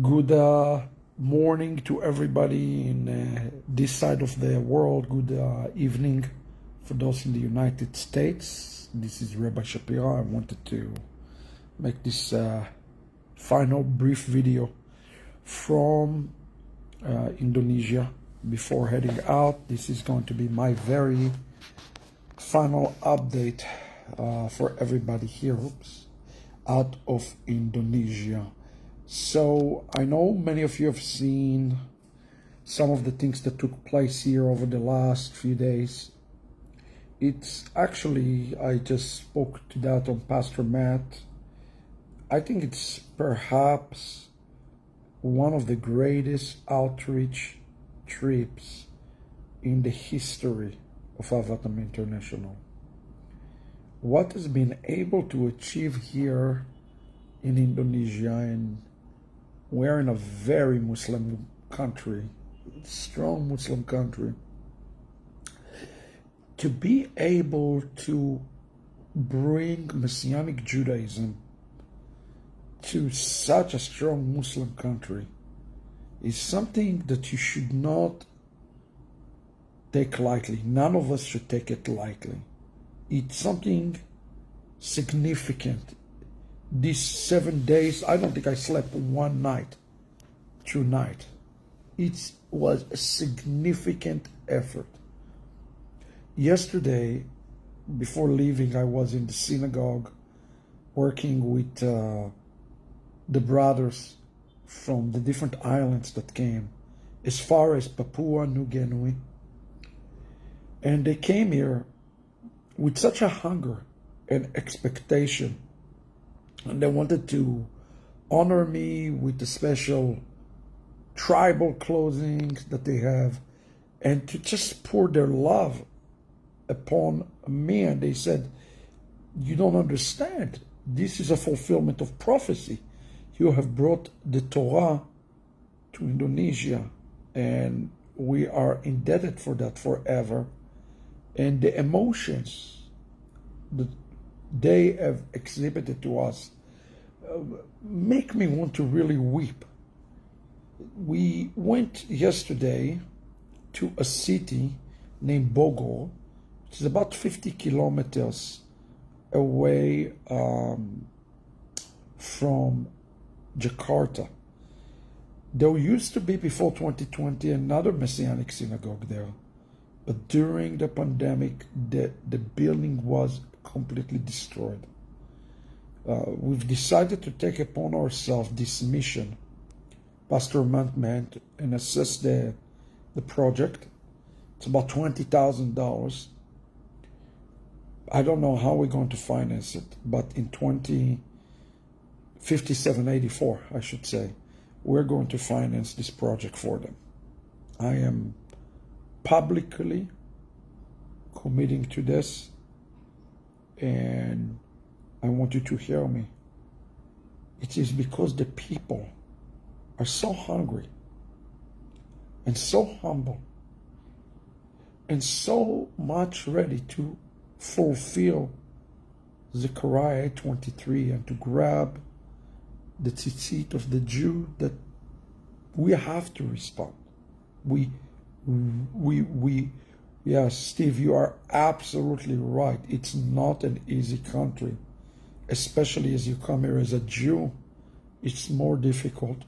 Good morning to everybody in this side of the world. Good evening for those in the United States. This is Rabbi Shapira. I wanted to make this final brief video from Indonesia before heading out. This is going to be my very final update for everybody here out of Indonesia. So I know many of you have seen some of the things that took place here over the last few days. It's actually, I just spoke to that on Pastor Matt. I think it's perhaps one of the greatest outreach trips in the history of Ahavat International. What has been able to achieve here in Indonesia, and we're in a very Muslim country, strong Muslim country, to be able to bring Messianic Judaism to such a strong Muslim country is something that you should not take lightly. None of us should take it lightly. It's something significant. These 7 days, I don't think I slept one night through night. It was a significant effort. Yesterday, before leaving, I was in the synagogue working with the brothers from the different islands that came as far as Papua New Guinea. And they came here with such a hunger and expectation. And they wanted to honor me with the special tribal clothing that they have and to just pour their love upon me. And they said, you don't understand. This is a fulfillment of prophecy. You have brought the Torah to Indonesia, and we are indebted for that forever. And the emotions that they have exhibited to us make me want to really weep. We went yesterday to a city named Bogor, which is about 50 kilometers away from Jakarta. There used to be, before 2020, another Messianic synagogue there. But during the pandemic, the building was completely destroyed. We've decided to take upon ourselves this mission, Pastor Matt, and assess the project. It's about $20,000. I don't know how we're going to finance it, but in 2057-84, I should say, we're going to finance this project for them. I am publicly committing to this, and I want you to hear me. It is because the people are so hungry and so humble and so much ready to fulfill Zechariah 23 and to grab the tzitzit of the Jew that we have to respond. Yes, Steve, you are absolutely right. It's not an easy country, especially as you come here as a Jew. It's more difficult.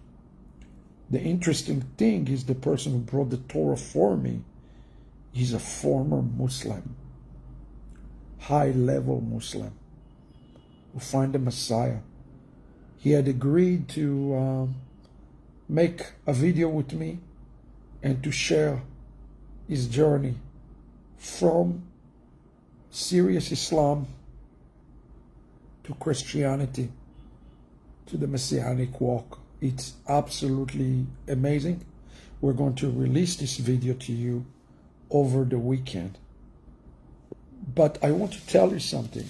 The interesting thing is the person who brought the Torah for me, he's a former Muslim, high-level Muslim, who found the Messiah. He had agreed to make a video with me and to share his journey from serious Islam to Christianity to the Messianic walk. It's absolutely amazing. We're going to release this video to you over the weekend. But I want to tell you something.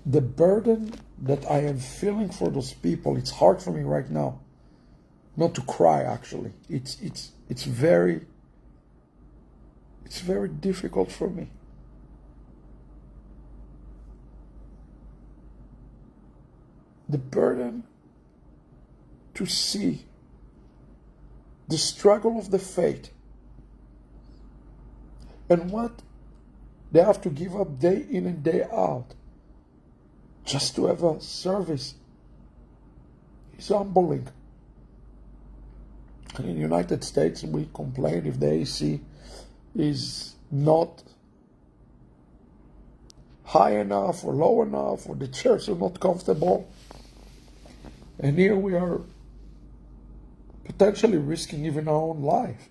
The burden that I am feeling for those people, it's hard for me right now not to cry, actually. It's very difficult for me. The burden to see the struggle of the faith and what they have to give up day in and day out just to have a service is humbling. And in the United States, we complain if the AC is not high enough or low enough, or the chairs are not comfortable. And here we are potentially risking even our own life.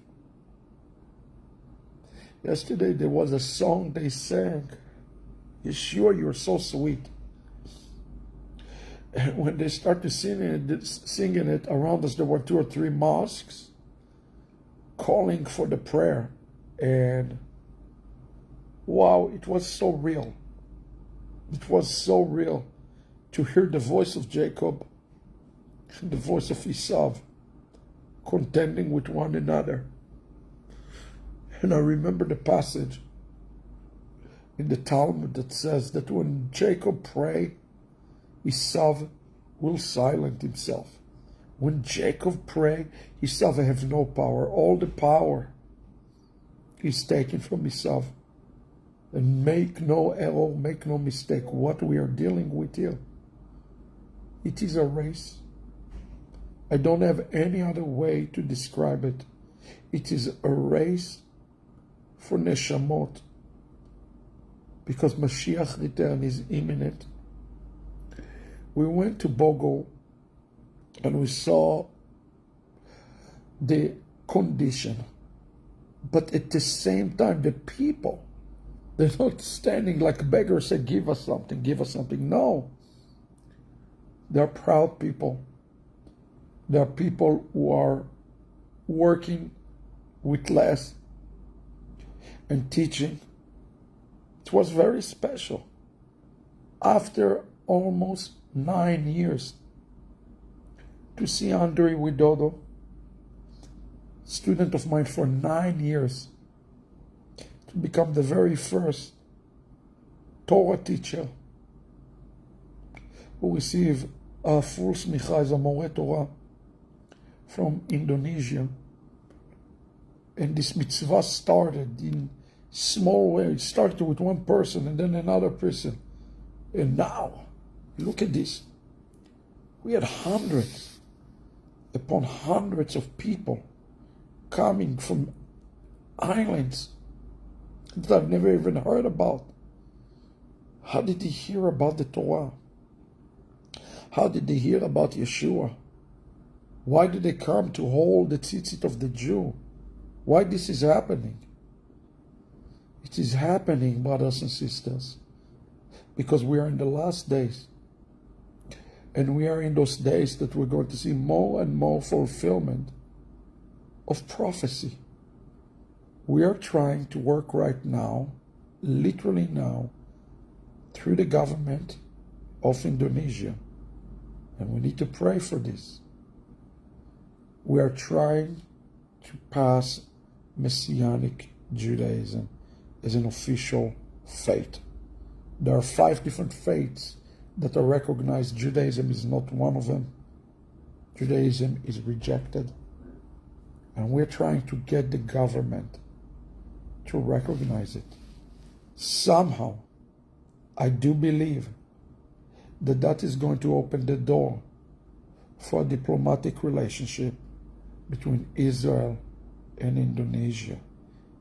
Yesterday there was a song they sang, Yeshua, you're so sweet. And when they started singing it around us, there were 2 or 3 mosques calling for the prayer. And wow, it was so real. It was so real to hear the voice of Jacob and the voice of Esau contending with one another. And I remember the passage in the Talmud that says that when Jacob prayed, Esau will silence himself. When Jacob prayed, Esau have no power. All the power is taken from Esau. And make no error, make no mistake, what we are dealing with here, it is a race. I don't have any other way to describe it. It is a race for neshamot, because Mashiach return is imminent. We went to Bogo and we saw the condition, but at the same time, the people, they're not standing like beggars say, give us something, give us something. No. They're proud people. They're people who are working with less and teaching. It was very special. After almost 9 years, to see Andre Widodo, student of mine for 9 years, to become the very first Torah teacher who received a full smicha as a More Torah from Indonesia. And this mitzvah started in small way. It started with one person and then another person. And now, look at this. We had hundreds upon hundreds of people coming from islands that I've never even heard about. How did they hear about the Torah? How did they hear about Yeshua? Why did they come to hold the tzitzit of the Jew? Why this is happening? It is happening, brothers and sisters, because we are in the last days. And we are in those days that we're going to see more and more fulfillment of prophecy. We are trying to work right now, literally now, through the government of Indonesia. And we need to pray for this. We are trying to pass Messianic Judaism as an official faith. There are 5 different faiths that are recognized. Judaism is not one of them. Judaism is rejected. And we're trying to get the government to recognize it. Somehow, I do believe that that is going to open the door for a diplomatic relationship between Israel and Indonesia.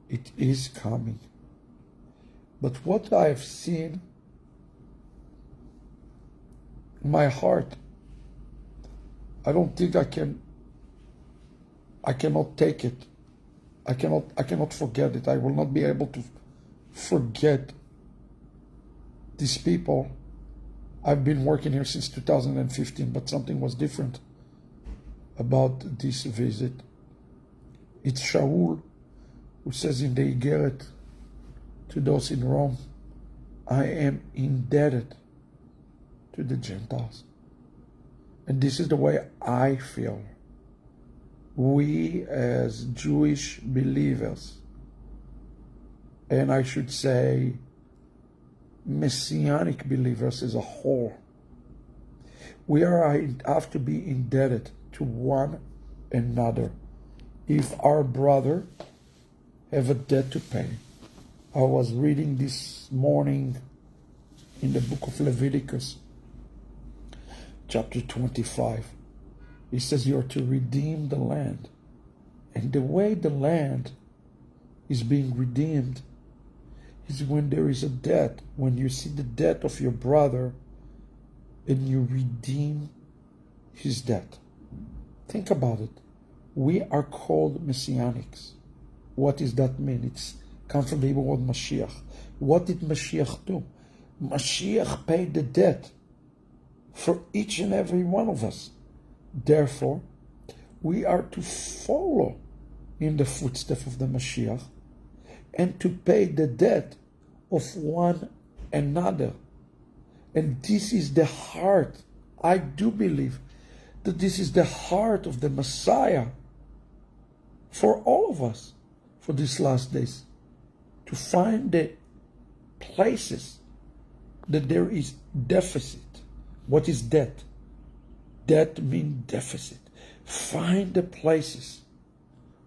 It is coming. But what I have seen, my heart, I don't think I cannot take it. I cannot forget it. I will not be able to forget these people. I've been working here since 2015, but something was different about this visit. It's Shaul who says in the Igeret to those in Rome, I am indebted to the Gentiles. And this is the way I feel. We as Jewish believers, and I should say Messianic believers as a whole, we have to be indebted to one another. If our brother have a debt to pay. I was reading this morning in the book of Leviticus, chapter 25. It says you are to redeem the land. And the way the land is being redeemed is when there is a debt, when you see the debt of your brother and you redeem his debt. Think about it. We are called Messianics. What does that mean? It comes from the Hebrew word Mashiach. What did Mashiach do? Mashiach paid the debt for each and every one of us. Therefore, we are to follow in the footsteps of the Mashiach and to pay the debt of one another. And this is the heart. I do believe that this is the heart of the Messiah for all of us for these last days. To find the places that there is deficit. What is debt? Debt means deficit. Find the places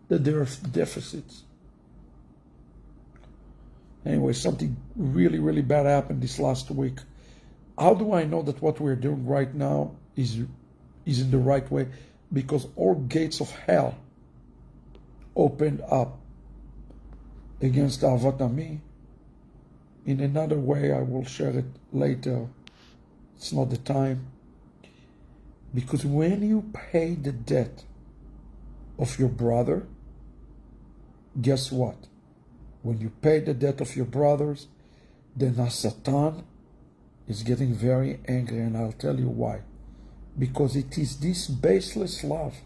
that there are deficits. Anyway, something really, really bad happened this last week. How do I know that what we're doing right now is in the right way? Because all gates of hell opened up against Ahavat Ammi. In another way, I will share it later. It's not the time. Because when you pay the debt of your brother, guess what? When you pay the debt of your brothers, then Satan is getting very angry, and I'll tell you why. Because it is this baseless love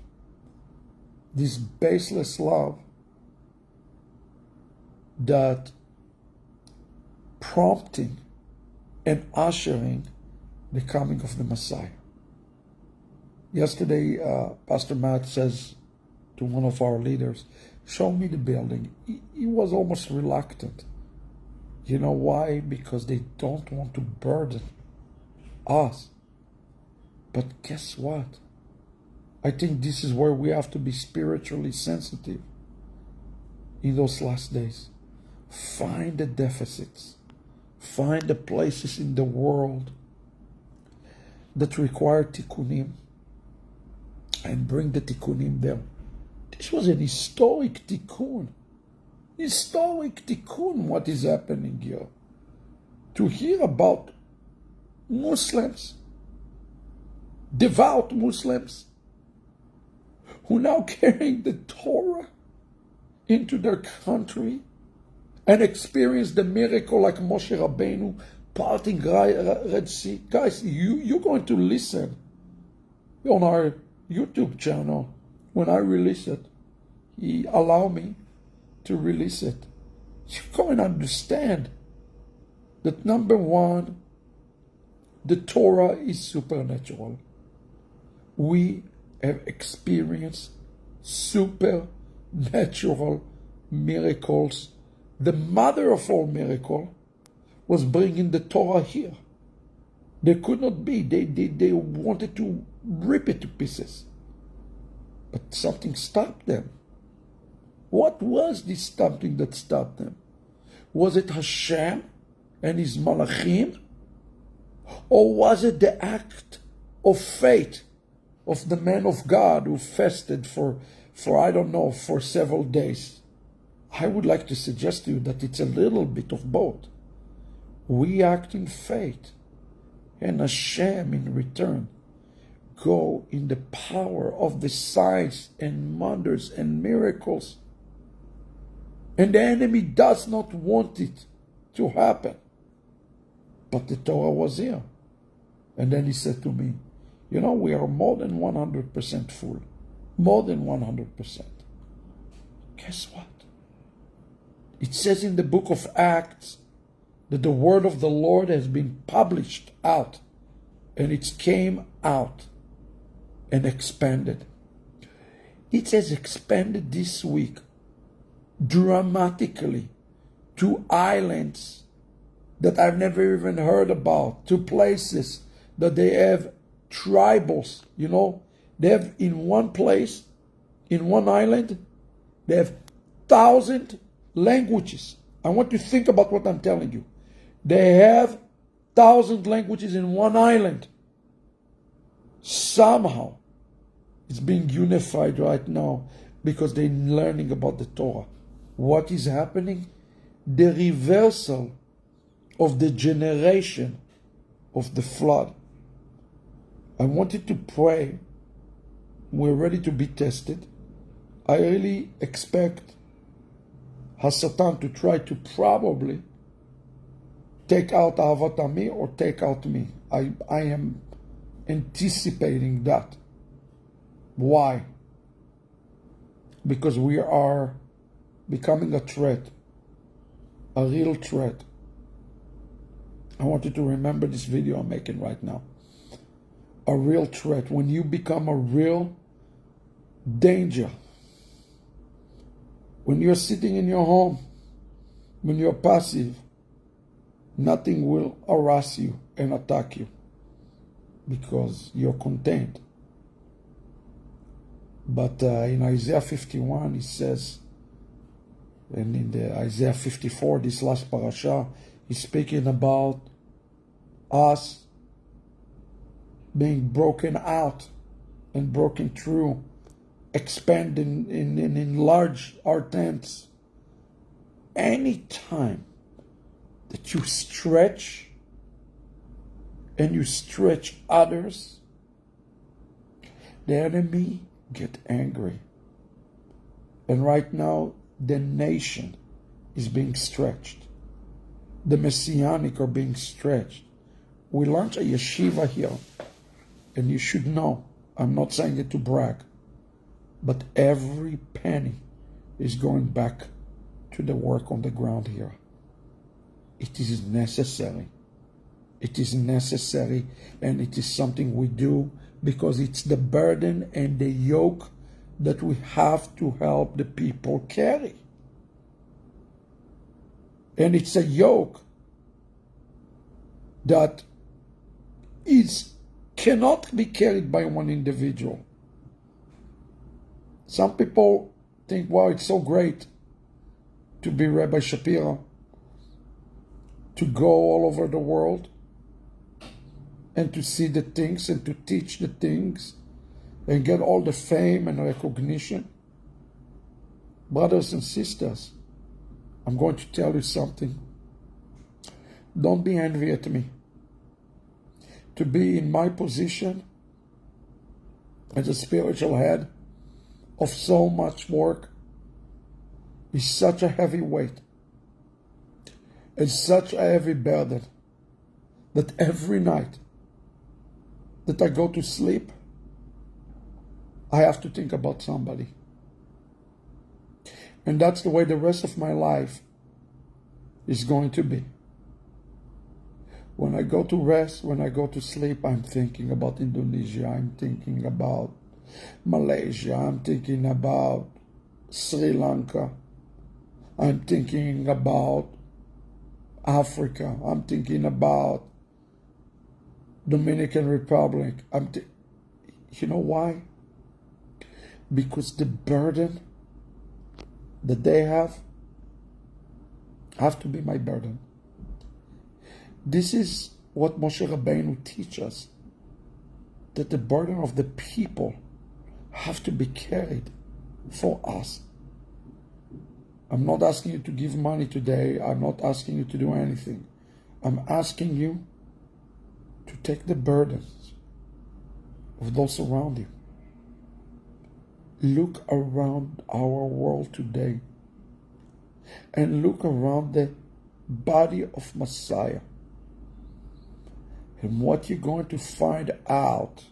that prompting and ushering the coming of the Messiah. Yesterday, Pastor Matt says to one of our leaders, show me the building. He was almost reluctant. You know why? Because they don't want to burden us. But guess what? I think this is where we have to be spiritually sensitive in those last days. Find the deficits. Find the places in the world that require tikkunim and bring the tikkunim there. This was an historic tikkun. Historic tikkun, what is happening here. To hear about Muslims, devout Muslims, who now carrying the Torah into their country and experience the miracle like Moshe Rabbeinu parting Red Sea. Guys, you're going to listen on our YouTube channel when I release it. He allowed me to release it. You're going to understand that number one, the Torah is supernatural. We have experienced supernatural miracles. The mother of all miracles was bringing the Torah here. They could not be. They wanted to rip it to pieces. But something stopped them. What was this something that stopped them? Was it Hashem and his malachim? Or was it the act of faith of the man of God who fasted for I don't know, for several days? I would like to suggest to you that it's a little bit of both. We act in faith, and Hashem in return go in the power of the signs and wonders and miracles. And the enemy does not want it to happen. But the Torah was here. And then he said to me, you know, we are more than 100% full. More than 100%. Guess what? It says in the book of Acts that the word of the Lord has been published out. And it came out and expanded. It has expanded this week dramatically to islands that I've never even heard about, to places that they have tribals, you know, They have in one place, in one island, they have 1,000 languages. I want you to think about what I'm telling you. They have 1,000 languages in one island. Somehow, it's being unified right now because they're learning about the Torah. What is happening? The reversal of the generation of the flood. I wanted to pray. We're ready to be tested. I really expect Hasatan to try to probably take out Ahavat Ammi or take out me. I am anticipating that. Why? Because we are becoming a threat, a real threat. I want you to remember this video I'm making right now. A real threat. When you become a real danger, when you're sitting in your home, when you're passive, nothing will harass you and attack you because you're contained. But in Isaiah 51, it says, and in the Isaiah 54, this last parasha, he's speaking about us being broken out and broken through, expand and enlarge our tents. Any time that you stretch and you stretch others, the enemy get angry. And right now, the nation is being stretched. The Messianic are being stretched. We launched a yeshiva here, and you should know, I'm not saying it to brag, but every penny is going back to the work on the ground here. It is necessary. It is necessary, and it is something we do because it's the burden and the yoke that we have to help the people carry. And it's a yoke that cannot be carried by one individual. Some people think, wow, it's so great to be Rabbi Shapira, to go all over the world and to see the things and to teach the things and get all the fame and recognition. Brothers and sisters, I'm going to tell you something. Don't be envious at me. To be in my position as a spiritual head of so much work is such a heavy weight. It's such a heavy burden that every night that I go to sleep, I have to think about somebody. And that's the way the rest of my life is going to be. When I go to rest, when I go to sleep, I'm thinking about Indonesia, I'm thinking about Malaysia, I'm thinking about Sri Lanka, I'm thinking about Africa, I'm thinking about Dominican Republic. You know why? Because the burden that they have to be my burden. This is what Moshe Rabbeinu teaches us, that the burden of the people have to be carried for us. I'm not asking you to give money today. I'm not asking you to do anything. I'm asking you to take the burdens of those around you. Look around our world today and look around the body of Messiah. And what you're going to find out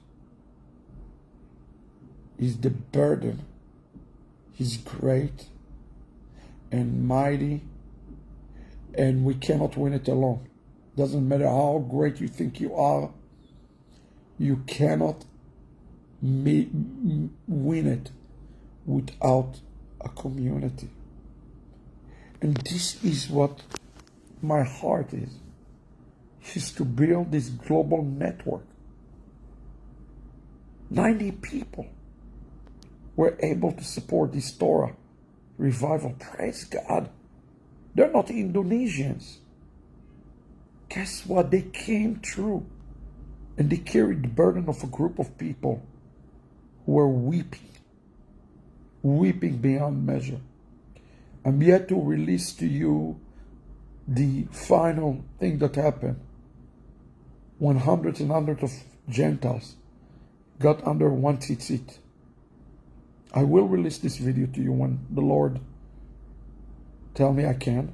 is the burden is great and mighty, and we cannot win it alone. Doesn't matter how great you think you are, you cannot win it without a community. And this is what my heart is to build this global network 90 people were able to support this Torah revival. Praise God. They're not Indonesians. Guess what? They came through and they carried the burden of a group of people who were weeping beyond measure. I'm yet to release to you the final thing that happened when hundreds and hundreds of Gentiles got under one tzitzit. I will release this video to you when the Lord tell me I can.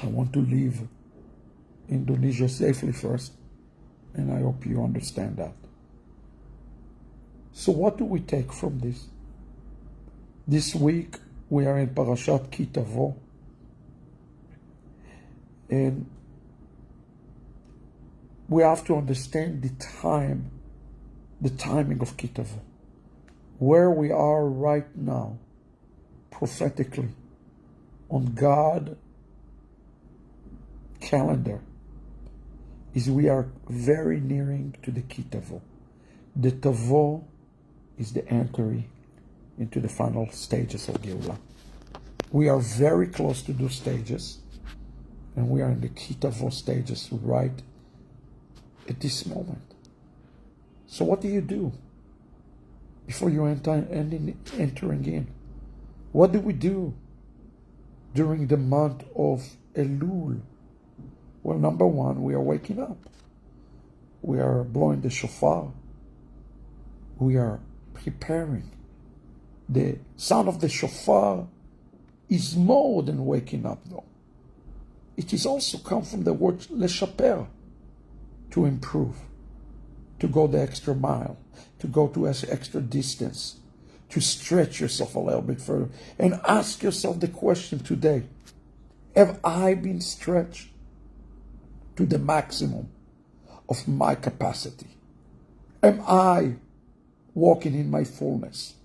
I want to leave Indonesia safely first, and I hope you understand that. So what do we take from this? This week we are in Parashat Ki Tavo, and we have to understand the timing of Ki Tavo. Where we are right now, prophetically, on God's calendar, is we are very nearing to the Ki Tavo. The Tavo is the entry into the final stages of Geulah. We are very close to those stages, and we are in the Ki Tavo stages right at this moment. So what do you do before you entering in? What do we do during the month of Elul? Well, number one, we are waking up. We are blowing the shofar. We are preparing. The sound of the shofar is more than waking up, though. It is also come from the word leshaper, to improve, to go the extra mile, to go to an extra distance, to stretch yourself a little bit further, and ask yourself the question today: have I been stretched to the maximum of my capacity? Am I walking in my fullness?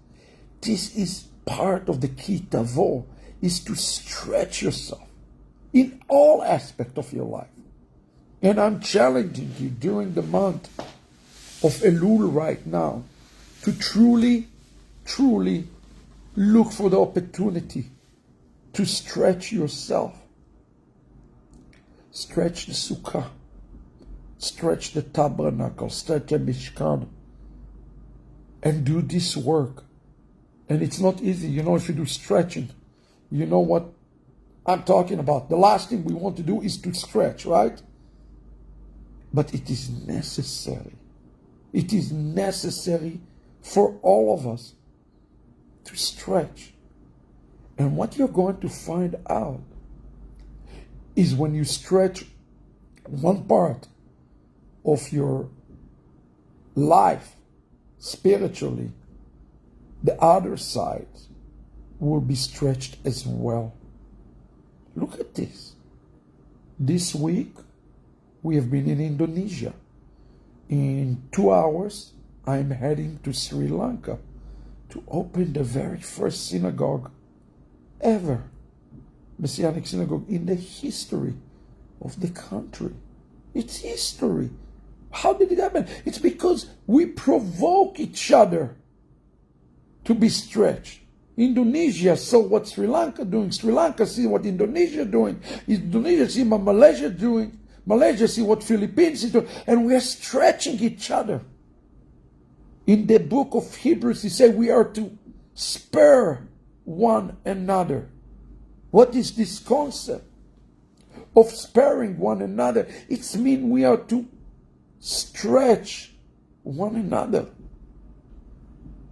This is part of the Ki Tavo, is to stretch yourself in all aspects of your life. And I'm challenging you during the month of Elul right now to truly look for the opportunity to stretch yourself. Stretch the sukkah, stretch the tabernacle, stretch the mishkan, and do this work. And it's not easy. You know, if you do stretching, you know what I'm talking about. The last thing we want to do is to stretch, right? But it is necessary. It is necessary for all of us to stretch. And what you're going to find out is when you stretch one part of your life spiritually, the other side will be stretched as well. Look at this. This week, we have been in Indonesia. In 2 hours, I'm heading to Sri Lanka to open the very first synagogue ever, Messianic synagogue in the history of the country. It's history. How did it happen? It's because we provoke each other to be stretched. Indonesia saw what Sri Lanka doing. Sri Lanka see what Indonesia doing. Indonesia see what Malaysia doing. Malaysia see what Philippines is doing. And we are stretching each other. In the book of Hebrews, he said we are to spur one another. What is this concept of sparing one another? It's mean we are to stretch one another.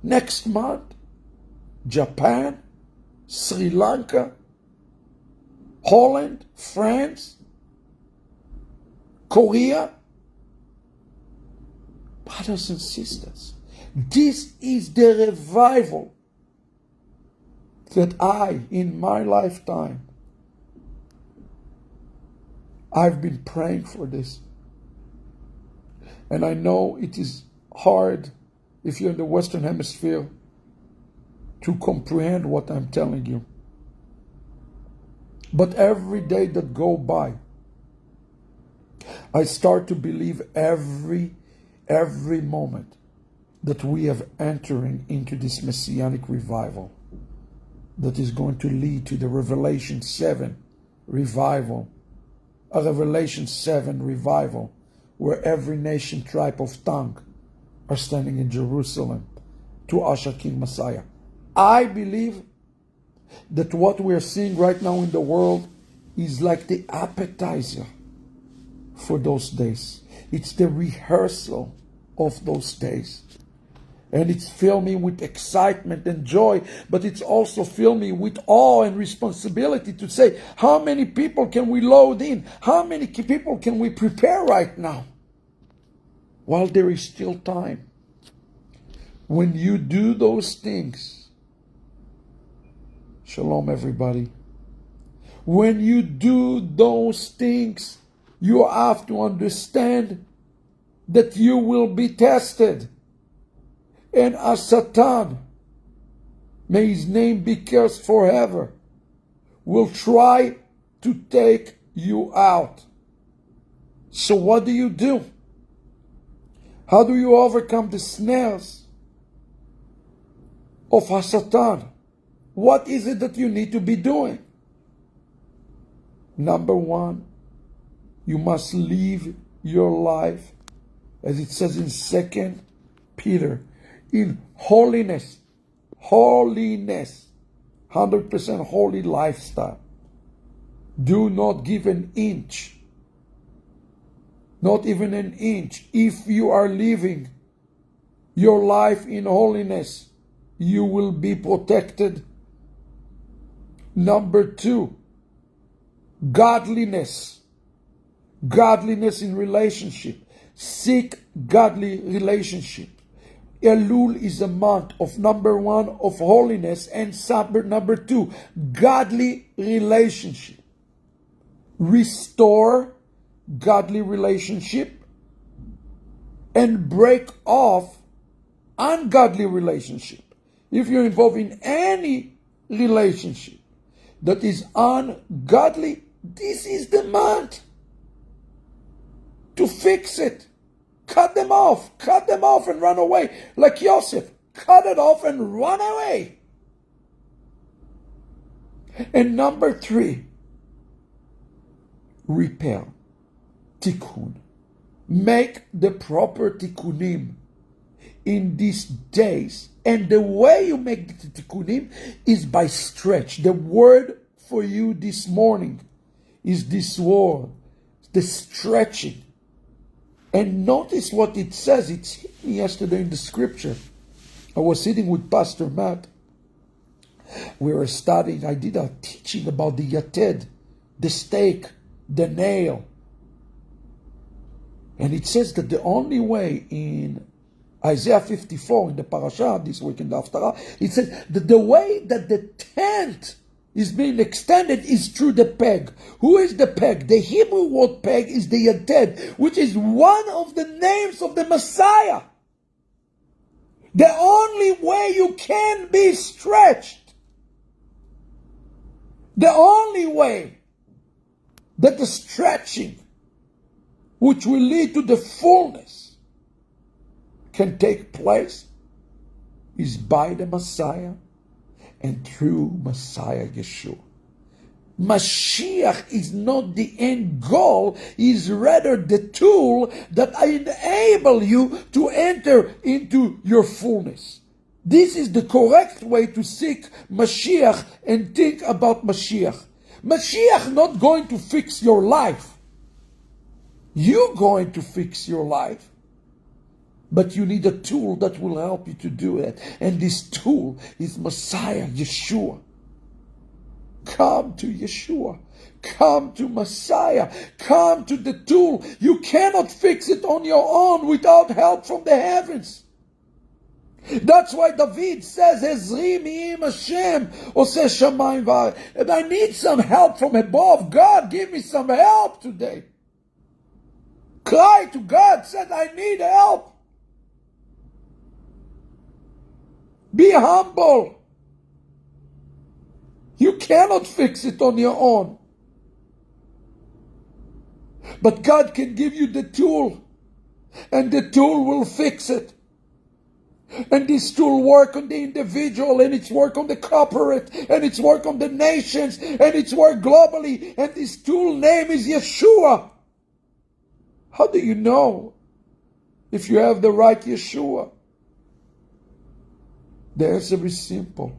Next month, Japan, Sri Lanka, Holland, France, Korea. Brothers and sisters, this is the revival that in my lifetime, I've been praying for this. And I know it is hard if you're in the Western Hemisphere to comprehend what I'm telling you. But every day that go by, I start to believe every moment that we have entering into this messianic revival that is going to lead to the Revelation 7 revival, a Revelation 7 revival where every nation, tribe of tongue are standing in Jerusalem to usher King Messiah. I believe that what we're seeing right now in the world is like the appetizer for those days. It's the rehearsal of those days. And it's filled me with excitement and joy, but it's also filled me with awe and responsibility to say, how many people can we load in? How many people can we prepare right now? While there is still time. When you do those things, shalom everybody. When you do those things, you have to understand that you will be tested. And as Satan, may his name be cursed forever, will try to take you out. So what do? How do you overcome the snares of Satan? What is it that you need to be doing? Number one, you must live your life, as it says in 2 Peter, in holiness. Holiness. 100% holy lifestyle. Do not give an inch. Not even an inch. If you are living your life in holiness, you will be protected. Number two, godliness. Godliness in relationship. Seek godly relationship. Elul is a month of number one, of holiness, and number two, godly relationship. Restore godly relationship and break off ungodly relationship. If you're involved in any relationship that is ungodly, this is the month to fix it. Cut them off and run away. Like Yosef, cut it off and run away. And number three, repair, tikkun. Make the proper tikkunim in these days. And the way you make the tikkunim is by stretch. The word for you this morning is this word, the stretching. And notice what it says. It hit me yesterday in the scripture. I was sitting with Pastor Matt. We were studying. I did a teaching about the yated, the stake, the nail. And it says that the only way in Isaiah 54, in the parasha, this week in the Haftarah, it says that the way that the tent is being extended is through the peg. Who is the peg? The Hebrew word peg is the yated, which is one of the names of the Messiah. The only way you can be stretched, the only way that the stretching, which will lead to the fullness, can take place, is by the Messiah and through Messiah Yeshua. Mashiach is not the end goal, is rather the tool that enable you to enter into your fullness. This is the correct way to seek Mashiach and think about Mashiach. Mashiach not going to fix your life. You're going to fix your life. But you need a tool that will help you to do it. And this tool is Messiah, Yeshua. Come to Yeshua. Come to Messiah. Come to the tool. You cannot fix it on your own without help from the heavens. That's why David says, Ezri mi'im Hashem, oseh shamayim v'aretz. And I need some help from above. God, give me some help today. Cry to God, said, I need help. Be humble. You cannot fix it on your own. But God can give you the tool, and the tool will fix it. And this tool work on the individual, and it's work on the corporate, and it's work on the nations, and it's work globally. And this tool name is Yeshua. How do you know if you have the right Yeshua? The answer is simple.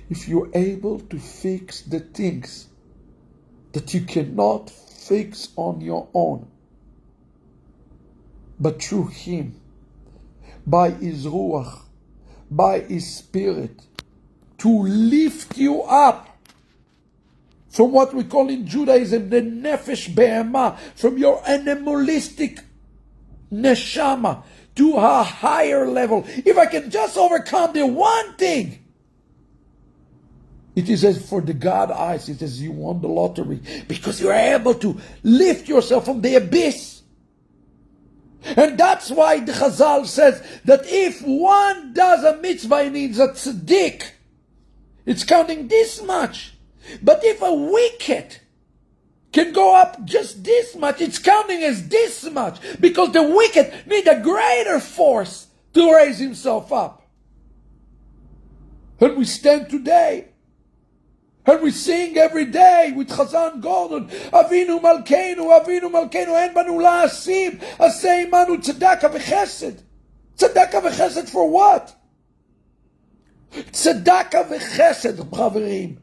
If you're able to fix the things that you cannot fix on your own, but through Him, by His Ruach, by His Spirit, to lift you up from what we call in Judaism the Nefesh Be'ema, from your animalistic neshama to a higher level. If I can just overcome the one thing, it is as for the God eyes, it is you won the lottery, because you're able to lift yourself from the abyss. And that's why the Chazal says that if one does a mitzvah and needs a tzaddik, it's counting this much. But if a wicked can go up just this much, it's counting as this much, because the wicked need a greater force to raise himself up. And we stand today, and we sing every day with Chazan Gordon, Avinu Malkeinu, En Banu La'asim, Asei Manu Tzedakah V'Chesed. Tzedakah V'Chesed for what? Tzedakah V'Chesed, Chaverim.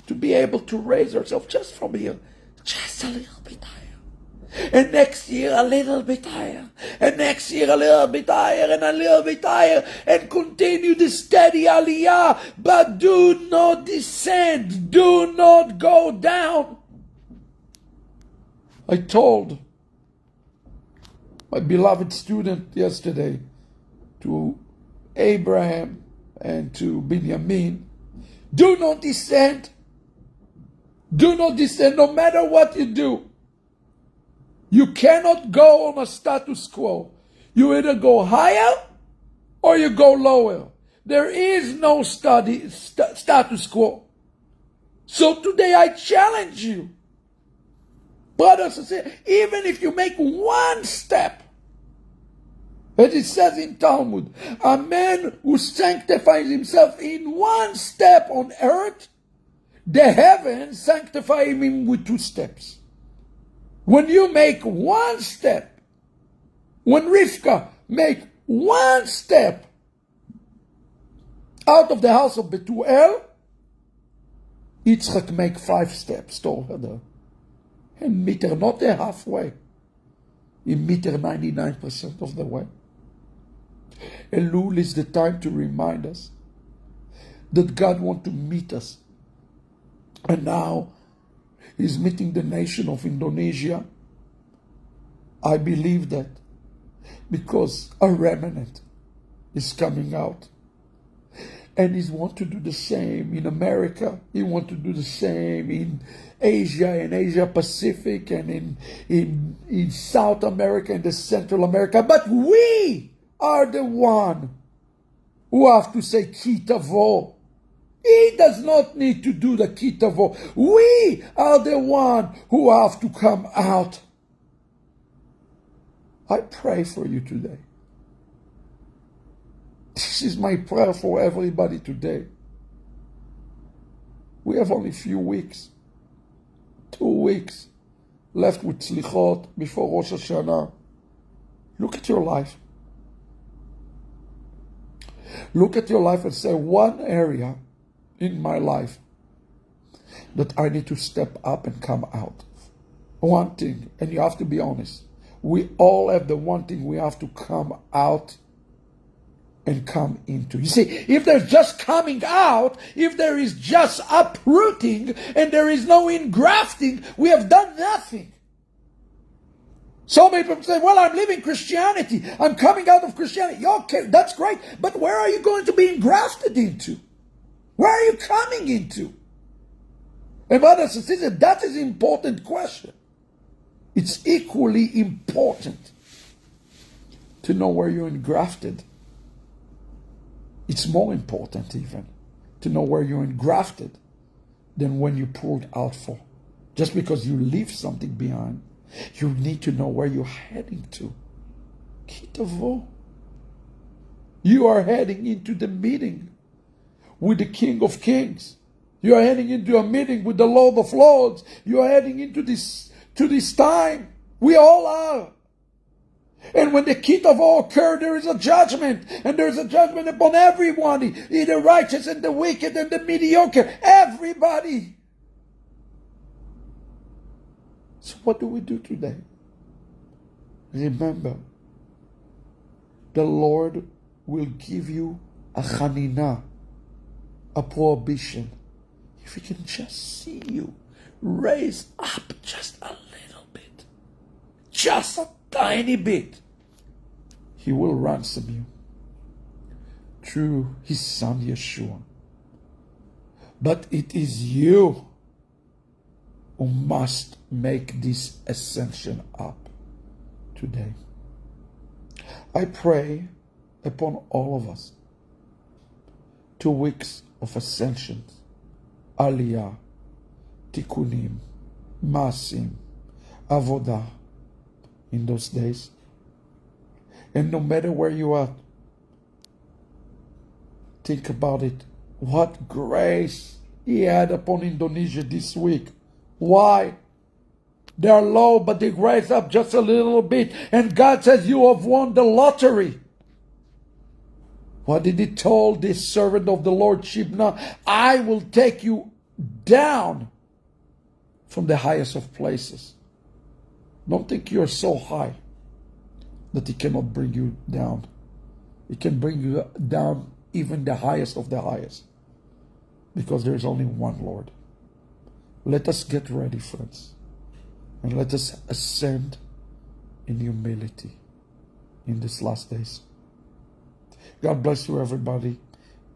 To be able to raise ourselves just from here, just a little bit higher. And next year a little bit higher. And next year a little bit higher, and a little bit higher. And continue the steady aliyah. But do not descend. Do not go down. I told my beloved student yesterday, to Abraham and to Binyamin, do not descend. Do not descend, no matter what you do. You cannot go on a status quo. You either go higher or you go lower. There is no status quo. So today I challenge you, brothers and sisters, even if you make one step, as it says in Talmud, a man who sanctifies himself in one step on earth, the heavens sanctify him with 2 steps. When you make one step, when Rivka make one step out of the house of Betuel, Yitzchak make 5 steps toward her. And meet her not halfway. He meet her 99% of the way. Elul is the time to remind us that God wants to meet us. And now He's meeting the nation of Indonesia. I believe that because a remnant is coming out. And He wants to do the same in America. He wants to do the same in Asia and Asia Pacific and in South America and the Central America. But we are the one who have to say Ki Tavo. He does not need to do the Ki Tavo. We are the one who have to come out. I pray for you today. This is my prayer for everybody today. We have only a few weeks, 2 weeks left with Slichot before Rosh Hashanah. Look at your life. Look at your life and say, one area in my life that I need to step up and come out. One thing, and you have to be honest. We all have the one thing we have to come out and come into. You see, if there's just coming out, if there is just uprooting and there is no engrafting, we have done nothing. So many people say, well, I'm leaving Christianity. I'm coming out of Christianity. Okay, that's great. But where are you going to be engrafted into? Where are you coming into? And brothers and sisters, that is an important question. It's equally important to know where you're engrafted. It's more important even to know where you're engrafted than when you pulled out for. Just because you leave something behind, you need to know where you're heading to. Ki Tavo. You are heading into the meeting with the King of Kings. You are heading into a meeting with the Lord of Lords. You are heading into this time. We all are. And when the Ki Tavo occurs, there is a judgment. And there is a judgment upon everybody. The righteous and the wicked and the mediocre. Everybody. So what do we do today? Remember, the Lord will give you a chanina, a prohibition. If He can just see you raise up just a little bit, just a tiny bit, He will ransom you through His Son Yeshua. But it is you who must make this ascension up today. I pray upon all of us 2 weeks of ascensions, Aliyah, Tikkunim, Maasim, Avodah in those days. And no matter where you are, think about it. What grace He had upon Indonesia this week. Why? They are low, but they rise up just a little bit. And God says, you have won the lottery. What did He tell this servant of the Lord, Shibna? I will take you down from the highest of places. Don't think you're so high that He cannot bring you down. He can bring you down even the highest of the highest. Because there is only one Lord. Let us get ready, friends. And let us ascend in humility in these last days. God bless you, everybody.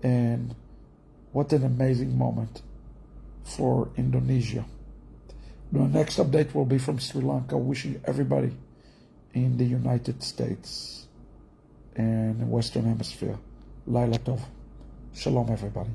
And what an amazing moment for Indonesia. The next update will be from Sri Lanka, wishing everybody in the United States and the Western Hemisphere Laila Tov. Shalom, everybody.